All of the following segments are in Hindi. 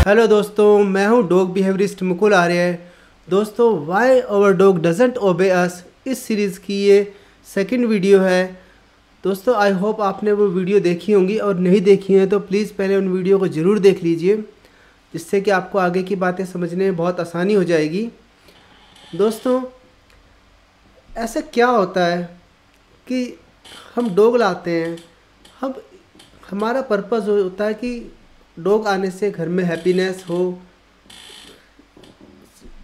हेलो दोस्तों, मैं हूं डॉग बिहेवियरिस्ट मुकुल आर्य। दोस्तों, वाई आवर डॉग डजंट ओबे अस, इस सीरीज़ की ये सेकंड वीडियो है। दोस्तों, आई होप आपने वो वीडियो देखी होंगी, और नहीं देखी है तो प्लीज़ पहले उन वीडियो को ज़रूर देख लीजिए, जिससे कि आपको आगे की बातें समझने में बहुत आसानी हो जाएगी। दोस्तों, ऐसा क्या होता है कि हम डॉग लाते हैं, हम हमारा पर्पज़ होता है कि डॉग आने से घर में हैप्पीनेस हो,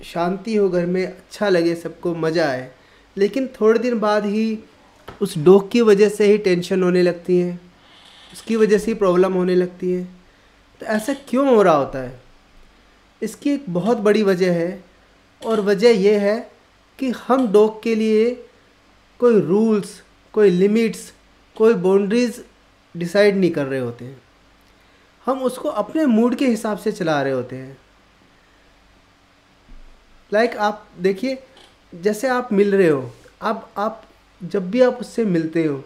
शांति हो, घर में अच्छा लगे, सबको मज़ा आए। लेकिन थोड़े दिन बाद ही उस डॉग की वजह से ही टेंशन होने लगती है, उसकी वजह से ही प्रॉब्लम होने लगती है। तो ऐसा क्यों हो रहा होता है? इसकी एक बहुत बड़ी वजह है, और वजह यह है कि हम डॉग के लिए कोई रूल्स, कोई लिमिट्स, कोई बाउंड्रीज़ डिसाइड नहीं कर रहे होते हैं। हम उसको अपने मूड के हिसाब से चला रहे होते हैं। आप देखिए, जैसे आप मिल रहे हो, आप जब भी आप उससे मिलते हो,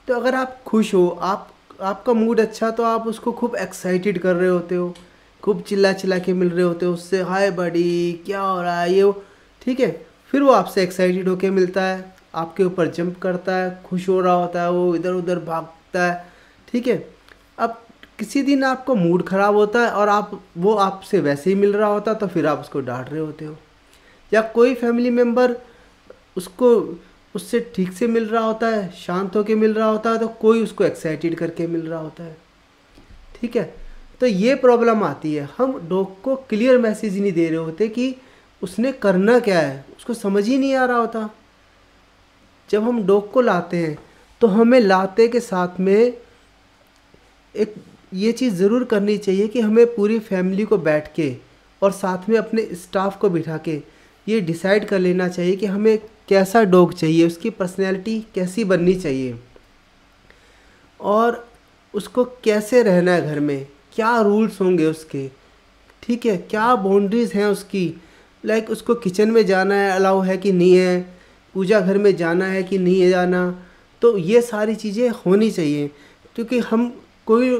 तो अगर आप खुश हो, आपका मूड अच्छा, तो आप उसको खूब एक्साइटेड कर रहे होते हो, खूब चिल्ला चिल्ला के मिल रहे होते हो उससे, हाय बड़ी, क्या हो रहा है, ये वो, ठीक है। फिर वो आपसे एक्साइटेड होके मिलता है, आपके ऊपर जंप करता है, खुश हो रहा होता है, वो इधर उधर भागता है, ठीक है। अब किसी दिन आपका मूड ख़राब होता है और वो आपसे वैसे ही मिल रहा होता है, तो फिर आप उसको डांट रहे होते हो। या कोई फैमिली मेम्बर उससे ठीक से मिल रहा होता है, शांत होके मिल रहा होता है, तो कोई उसको एक्साइटेड करके मिल रहा होता है, ठीक है। तो ये प्रॉब्लम आती है, हम डॉग को क्लियर मैसेज नहीं दे रहे होते कि उसने करना क्या है, उसको समझ ही नहीं आ रहा होता। जब हम डॉग को लाते हैं, तो हमें लाते के साथ में एक ये चीज़ ज़रूर करनी चाहिए कि हमें पूरी फैमिली को बैठ के और साथ में अपने स्टाफ को बिठा के ये डिसाइड कर लेना चाहिए कि हमें कैसा डॉग चाहिए, उसकी पर्सनैलिटी कैसी बननी चाहिए, और उसको कैसे रहना है घर में, क्या रूल्स होंगे उसके, ठीक है, क्या बाउंड्रीज़ हैं उसकी। उसको किचन में जाना है अलाउ है कि नहीं है, पूजा घर में जाना है कि नहीं है जाना, तो ये सारी चीज़ें होनी चाहिए। क्योंकि कोई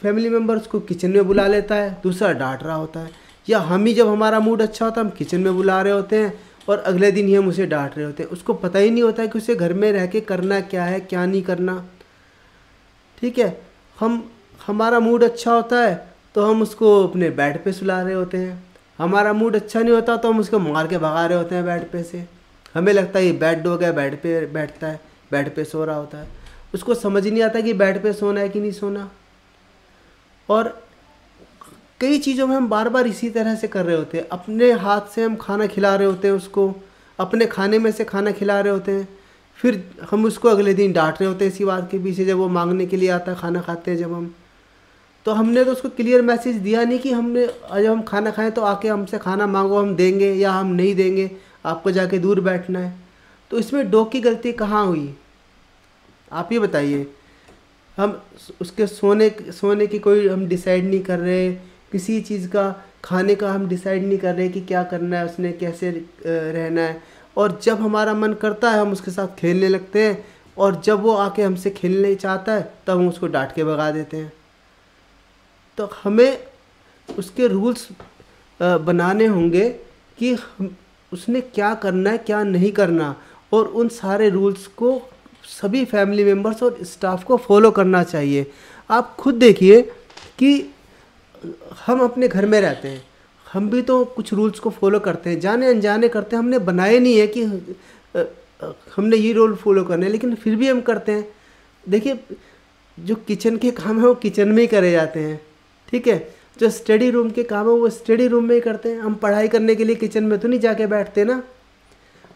फैमिली मेम्बर उसको किचन में बुला लेता है, दूसरा डांट रहा होता है, या हम ही जब हमारा मूड अच्छा होता है हम किचन में बुला रहे होते हैं और अगले दिन ही हम उसे डांट रहे होते हैं। उसको पता ही नहीं होता है कि उसे घर में रह के करना क्या है, क्या नहीं करना, ठीक है। हमारा मूड अच्छा होता है तो हम उसको अपने बेड पे सुला रहे होते हैं, हमारा मूड अच्छा नहीं होता तो हम उसको मार के भगा रहे होते हैं बेड पे से। हमें लगता है ये बैड डॉग है, बेड पे बैठता है, बेड पे सो रहा होता है। उसको समझ नहीं आता कि बेड पे सोना है कि नहीं सोना। और कई चीज़ों में हम बार बार इसी तरह से कर रहे होते हैं। अपने हाथ से हम खाना खिला रहे होते हैं उसको, अपने खाने में से खाना खिला रहे होते हैं, फिर हम उसको अगले दिन डांट रहे होते हैं इसी बात के पीछे, जब वो मांगने के लिए आता है खाना खाते हैं जब हम। तो हमने तो उसको क्लियर मैसेज दिया नहीं कि जब हम खाना खाएं तो आके हमसे खाना मांगो, हम देंगे या हम नहीं देंगे, आपको जाके दूर बैठना है। तो इसमें डॉग की गलती कहाँ हुई, आप ही बताइए। हम उसके सोने की कोई हम डिसाइड नहीं कर रहे, किसी चीज़ का खाने का हम डिसाइड नहीं कर रहे कि क्या करना है, उसने कैसे रहना है। और जब हमारा मन करता है हम उसके साथ खेलने लगते हैं, और जब वो आके हमसे खेलने चाहता है तब हम उसको डांट के भगा देते हैं। तो हमें उसके रूल्स बनाने होंगे कि उसने क्या करना है, क्या नहीं करना, और उन सारे रूल्स को सभी फैमिली मेम्बर्स और स्टाफ को फॉलो करना चाहिए। आप खुद देखिए कि हम अपने घर में रहते हैं, हम भी तो कुछ रूल्स को फॉलो करते हैं, जाने अनजाने करते हैं, हमने बनाए नहीं है कि हमने ये रूल फॉलो करने हैं, लेकिन फिर भी हम करते हैं। देखिए, जो किचन के काम है वो किचन में ही करे जाते हैं, ठीक है। जो स्टडी रूम के काम है वो स्टडी रूम में ही करते हैं। हम पढ़ाई करने के लिए किचन में तो नहीं जाके बैठते ना।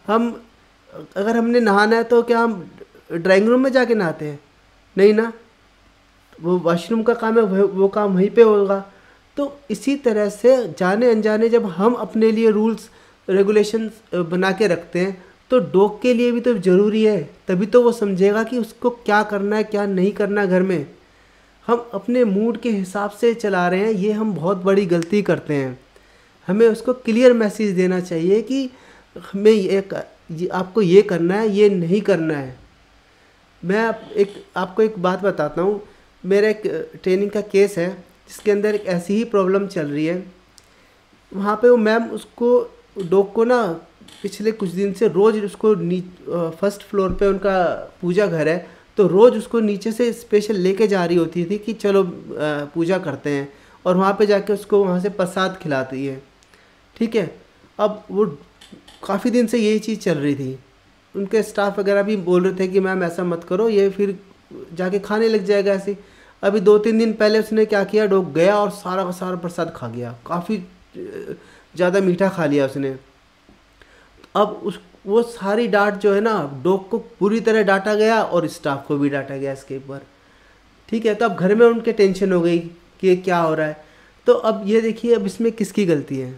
अगर हमने नहाना है तो क्या हम ड्राइंग रूम में जाके नहाते हैं? नहीं ना, वो वॉशरूम का काम है, वो काम वहीं पे होगा। तो इसी तरह से जाने अनजाने जब हम अपने लिए रूल्स रेगुलेशंस बना के रखते हैं, तो डॉग के लिए भी तो ज़रूरी है, तभी तो वो समझेगा कि उसको क्या करना है, क्या नहीं करना घर में। हम अपने मूड के हिसाब से चला रहे हैं, ये हम बहुत बड़ी गलती करते हैं। हमें उसको क्लियर मैसेज देना चाहिए कि हमें आपको ये करना है, ये नहीं करना है। मैं आपको एक बात बताता हूँ। मेरा एक ट्रेनिंग का केस है जिसके अंदर एक ऐसी ही प्रॉब्लम चल रही है वहाँ पे वो मैम उसको डॉग को ना पिछले कुछ दिन से रोज़ उसको फर्स्ट फ्लोर पे उनका पूजा घर है, तो रोज़ उसको नीचे से स्पेशल लेके जा रही होती थी कि चलो पूजा करते हैं, और वहाँ पे जाके उसको वहाँ से प्रसाद खिलाती है। ठीक है, अब वो काफ़ी दिन से यही चीज़ चल रही थी। उनके स्टाफ वगैरह भी बोल रहे थे कि मैम ऐसा मत करो, ये फिर जाके खाने लग जाएगा ऐसे। अभी 2-3 दिन पहले उसने क्या किया, डॉग गया और सारा का सारा प्रसाद खा गया, काफ़ी ज़्यादा मीठा खा लिया उसने। अब उस वो सारी डांट जो है ना, डॉग को पूरी तरह डांटा गया और स्टाफ को भी डांटा गया इसके ऊपर। ठीक है, तो अब घर में उनके टेंशन हो गई कि ये क्या हो रहा है। तो अब ये देखिए, अब इसमें किसकी गलती है?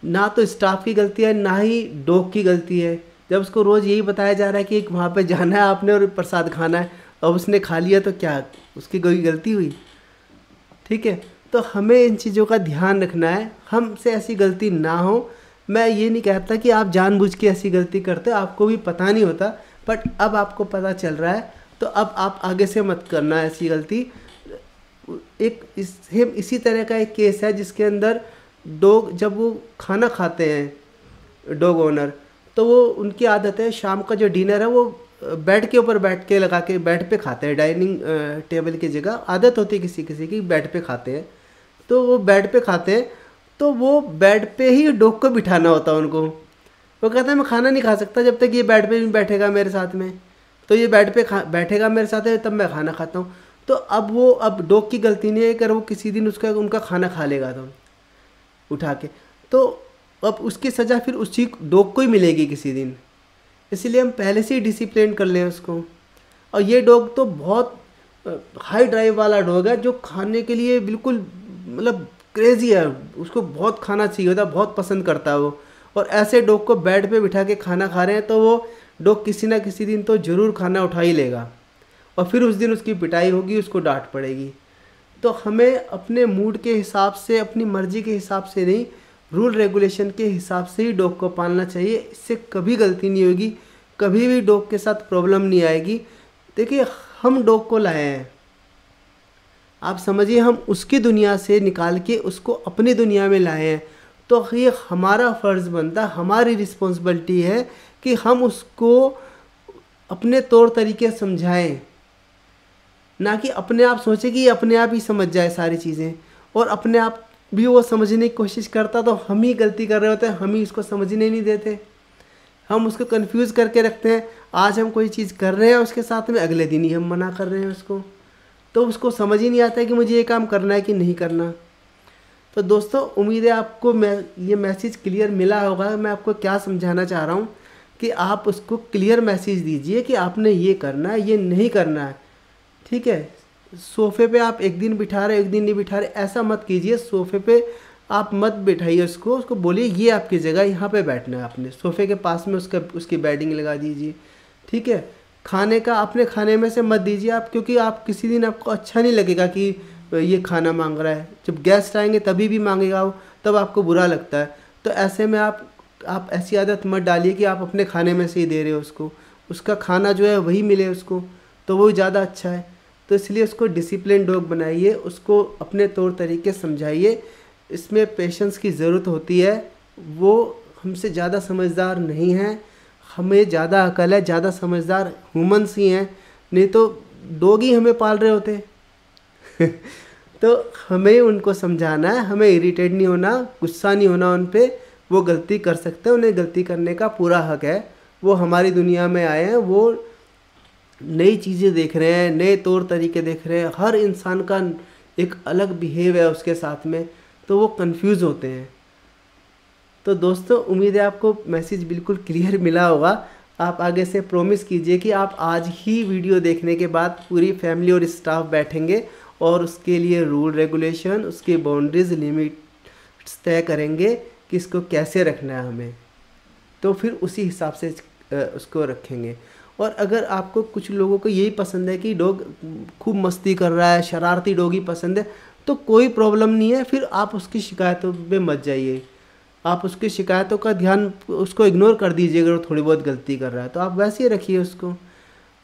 ना तो स्टाफ की गलती है, ना ही डॉग की गलती है। जब उसको रोज़ यही बताया जा रहा है कि वहाँ पे जाना है आपने और प्रसाद खाना है, अब उसने खा लिया तो क्या उसकी कोई गलती हुई? ठीक है, तो हमें इन चीज़ों का ध्यान रखना है, हमसे ऐसी गलती ना हो। मैं ये नहीं कहता कि आप जानबूझ के ऐसी गलती करते, आपको भी पता नहीं होता, बट अब आपको पता चल रहा है तो अब आप आगे से मत करना ऐसी गलती। इसी तरह का एक केस है जिसके अंदर डॉग जब वो खाना खाते हैं डॉग ओनर, तो वो उनकी आदत है शाम का जो डिनर है वो बेड के ऊपर बैठ के लगा के बेड पे खाते हैं, डाइनिंग टेबल की जगह आदत होती है किसी किसी की बेड पे खाते हैं। तो वो बेड पे खाते हैं, तो वो बेड पे ही डॉग को बिठाना होता है उनको। वो कहता है मैं खाना नहीं खा सकता जब तक ये बेड पे भी बैठेगा मेरे साथ में, तो ये बेड पे बैठेगा मेरे साथ है तब मैं खाना खाता हूँ। तो अब डॉग की गलती नहीं है, अगर वो किसी दिन उनका खाना खा लेगा तो उठा के, तो अब उसकी सज़ा फिर उसी डॉग को ही मिलेगी किसी दिन। इसलिए हम पहले से ही डिसिप्लिन कर लें उसको। और ये डॉग तो बहुत हाई ड्राइव वाला डॉग है, जो खाने के लिए बिल्कुल मतलब क्रेज़ी है, उसको बहुत खाना चाहिए होता है, बहुत पसंद करता है वो। और ऐसे डॉग को बेड पे बिठा के खाना खा रहे हैं तो वो डॉग किसी ना किसी दिन तो ज़रूर खाना उठा ही लेगा, और फिर उस दिन उसकी पिटाई होगी, उसको डांट पड़ेगी। तो हमें अपने मूड के हिसाब से, अपनी मर्ज़ी के हिसाब से नहीं, रूल रेगुलेशन के हिसाब से ही डॉग को पालना चाहिए। इससे कभी गलती नहीं होगी, कभी भी डॉग के साथ प्रॉब्लम नहीं आएगी। देखिए, हम डॉग को लाए हैं, आप समझिए, हम उसकी दुनिया से निकाल के उसको अपनी दुनिया में लाए हैं, तो ये हमारा फ़र्ज़ बनता, हमारी रिस्पॉन्सिबिलिटी है कि हम उसको अपने तौर तरीके समझाएं, ना कि अपने आप सोचे कि अपने आप ही समझ जाए सारी चीज़ें। और अपने आप भी वो समझने की कोशिश करता तो हम ही गलती कर रहे होते हैं, हम ही उसको समझने नहीं देते, हम उसको कंफ्यूज करके रखते हैं। आज हम कोई चीज़ कर रहे हैं उसके साथ में, अगले दिन ही हम मना कर रहे हैं उसको, तो उसको समझ ही नहीं आता है कि मुझे ये काम करना है कि नहीं करना। तो दोस्तों, उम्मीद है आपको ये मैसेज क्लियर मिला होगा। मैं आपको क्या समझाना चाह रहा हूँ कि आप उसको क्लियर मैसेज दीजिए कि आपने ये करना है, ये नहीं करना है। ठीक है, सोफ़े पे आप एक दिन बिठा रहे एक दिन नहीं बिठा रहे, ऐसा मत कीजिए। सोफ़े पे आप मत बिठाइए उसको बोलिए ये आपकी जगह, यहाँ पे बैठना है आपने। सोफ़े के पास में उसकी बेडिंग लगा दीजिए। ठीक है, खाने का अपने खाने में से मत दीजिए आप, क्योंकि आप किसी दिन आपको अच्छा नहीं लगेगा कि ये खाना मांग रहा है। जब गेस्ट आएंगे तभी भी मांगेगा वो, तब आपको बुरा लगता है। तो ऐसे में आप ऐसी आदत मत डालिए कि आप अपने खाने में से ही दे रहे हो उसको, उसका खाना जो है वही मिले उसको, तो वो ज़्यादा अच्छा है। तो इसलिए उसको डिसिप्लिन डॉग बनाइए, उसको अपने तौर तरीके समझाइए। इसमें पेशेंस की ज़रूरत होती है, वो हमसे ज़्यादा समझदार नहीं है, हमें ज़्यादा अकल है, ज़्यादा समझदार ह्यूमंस ही हैं, नहीं तो डॉग ही हमें पाल रहे होते तो हमें उनको समझाना है, हमें इरिटेट नहीं होना, गुस्सा नहीं होना उन पे। वो गलती कर सकते हैं, उन्हें गलती करने का पूरा हक है। वो हमारी दुनिया में आए हैं, वो नई चीज़ें देख रहे हैं, नए तौर तरीके देख रहे हैं। हर इंसान का एक अलग बिहेव है उसके साथ में, तो वो कंफ्यूज होते हैं। तो दोस्तों, उम्मीद है आपको मैसेज बिल्कुल क्लियर मिला होगा। आप आगे से प्रॉमिस कीजिए कि आप आज ही वीडियो देखने के बाद पूरी फैमिली और स्टाफ बैठेंगे और उसके लिए रूल रेगुलेशन, उसकी बाउंड्रीज, लिमिट्स तय करेंगे कि इसको कैसे रखना है हमें, तो फिर उसी हिसाब से उसको रखेंगे। और अगर आपको कुछ लोगों को यही पसंद है कि डॉग खूब मस्ती कर रहा है, शरारती डॉग ही पसंद है, तो कोई प्रॉब्लम नहीं है, फिर आप उसकी शिकायतों पे मत जाइए। आप उसकी शिकायतों का ध्यान, उसको इग्नोर कर दीजिए। अगर वो थोड़ी बहुत गलती कर रहा है तो आप वैसे ही रखिए उसको।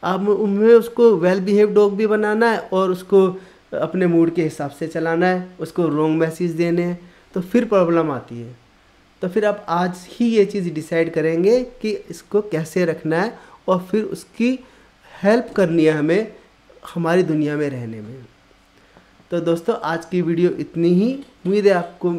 आप उनमें उसको वेल बिहेव डॉग भी बनाना है और उसको अपने मूड के हिसाब से चलाना है, उसको रॉन्ग मैसेज देने हैं। तो फिर प्रॉब्लम आती है। तो फिर आप आज ही ये चीज़ डिसाइड करेंगे कि इसको कैसे रखना है और फिर उसकी हेल्प करनी है हमें हमारी दुनिया में रहने में। तो दोस्तों आज की वीडियो इतनी ही। उम्मीद है आपको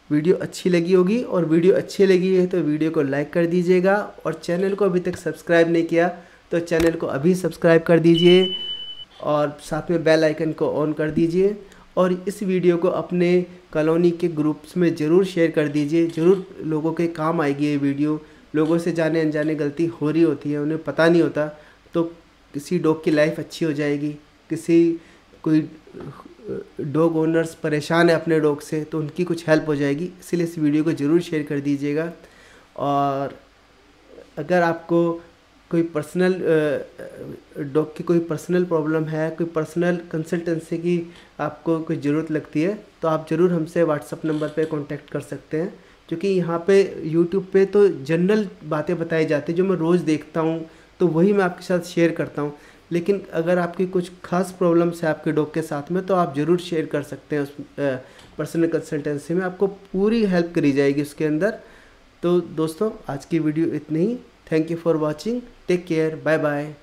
वीडियो अच्छी लगी होगी, और वीडियो अच्छी लगी है तो वीडियो को लाइक कर दीजिएगा, और चैनल को अभी तक सब्सक्राइब नहीं किया तो चैनल को अभी सब्सक्राइब कर दीजिए, और साथ में बेल आइकन को ऑन कर दीजिए। और इस वीडियो को अपने कॉलोनी के ग्रुप्स में ज़रूर शेयर कर दीजिए, ज़रूर लोगों के काम आएगी ये वीडियो। लोगों से जाने अनजाने गलती हो रही होती है, उन्हें पता नहीं होता, तो किसी डॉग की लाइफ अच्छी हो जाएगी। कोई डॉग ओनर्स परेशान है अपने डॉग से तो उनकी कुछ हेल्प हो जाएगी, इसलिए इस वीडियो को ज़रूर शेयर कर दीजिएगा। और अगर आपको कोई पर्सनल डॉग की कोई पर्सनल प्रॉब्लम है, कोई पर्सनल कंसल्टेंसी की आपको कोई ज़रूरत लगती है, तो आप ज़रूर हमसे व्हाट्सअप नंबर पे कांटेक्ट कर सकते हैं। क्योंकि यहाँ पे यूट्यूब पे तो जनरल बातें बताई जाती है जो मैं रोज़ देखता हूँ, तो वही मैं आपके साथ शेयर करता हूँ। लेकिन अगर आपकी कुछ खास प्रॉब्लम्स है आपके डॉग के साथ में, तो आप ज़रूर शेयर कर सकते हैं उस पर्सनल कंसल्टेंसी में, आपको पूरी हेल्प करी जाएगी उसके अंदर। तो दोस्तों आज की वीडियो इतनी ही। Thank you for watching, take care, bye bye.